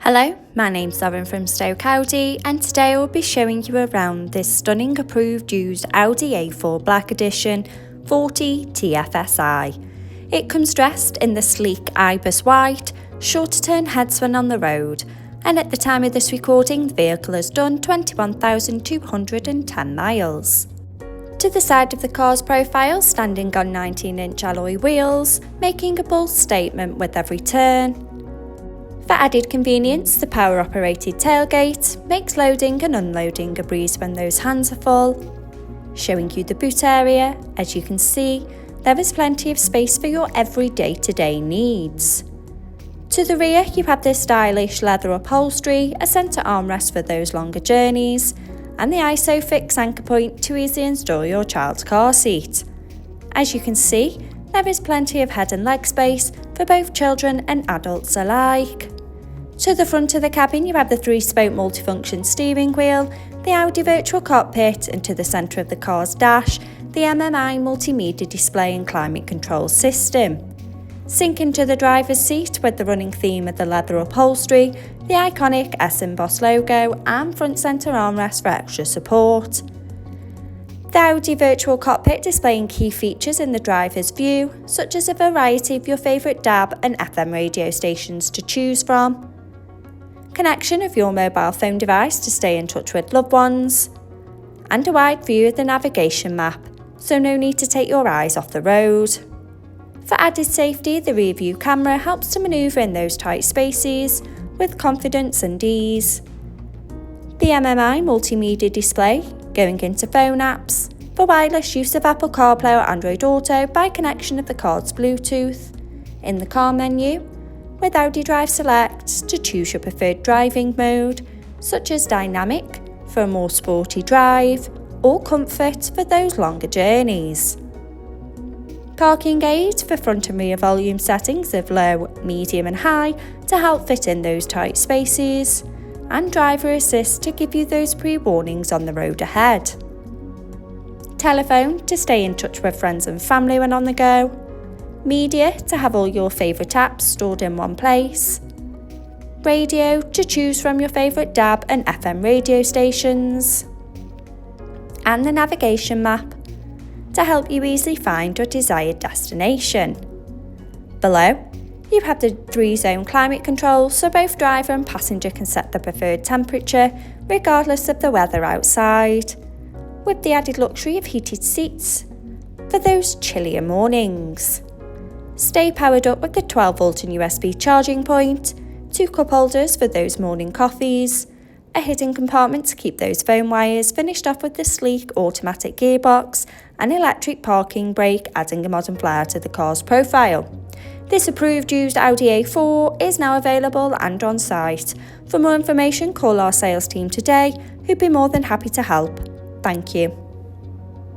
Hello, my name's Lauren from Stoke Audi, and today I will be showing you around this stunning approved used Audi A4 Black Edition 40 TFSI. It comes dressed in the sleek ibis white, sure to turn heads when on the road, and at the time of this recording the vehicle has done 21,210 miles. To the side of the car's profile, standing on 19-inch alloy wheels, making a bold statement with every turn. For added convenience, the power-operated tailgate makes loading and unloading a breeze when those hands are full. Showing you the boot area, as you can see, there is plenty of space for your every day-to-day needs. To the rear, you have this stylish leather upholstery, a centre armrest for those longer journeys, and the ISOFIX anchor point to easily install your child's car seat. As you can see, there is plenty of head and leg space for both children and adults alike. To the front of the cabin you have the 3-spoke multifunction steering wheel, the Audi virtual cockpit, and to the centre of the car's dash, the MMI multimedia display and climate control system. Sink into the driver's seat with the running theme of the leather upholstery, the iconic S embossed logo and front centre armrest for extra support. The Audi virtual cockpit displaying key features in the driver's view, such as a variety of your favourite DAB and FM radio stations to choose from, connection of your mobile phone device to stay in touch with loved ones, and a wide view of the navigation map, so no need to take your eyes off the road. For added safety, the rear view camera helps to manoeuvre in those tight spaces with confidence and ease. The MMI multimedia display going into phone apps, for wireless use of Apple CarPlay or Android Auto by connection of the car's Bluetooth. In the car menu, with Audi Drive Select to choose your preferred driving mode, such as Dynamic for a more sporty drive, or Comfort for those longer journeys. Parking aid for front and rear volume settings of low, medium and high to help fit in those tight spaces, and driver assist to give you those pre-warnings on the road ahead. Telephone to stay in touch with friends and family when on the go. Media to have all your favourite apps stored in one place. Radio to choose from your favourite DAB and FM radio stations. And the navigation map to help you easily find your desired destination. Below, you have the 3-zone climate control, so both driver and passenger can set the preferred temperature regardless of the weather outside, with the added luxury of heated seats for those chillier mornings. Stay powered up with the 12-volt and USB charging point, 2 cup holders for those morning coffees, a hidden compartment to keep those phone wires, finished off with the sleek automatic gearbox and electric parking brake, adding a modern flair to the car's profile. This approved used Audi A4 is now available and on site. For more information, call our sales team today, who'd be more than happy to help. Thank you.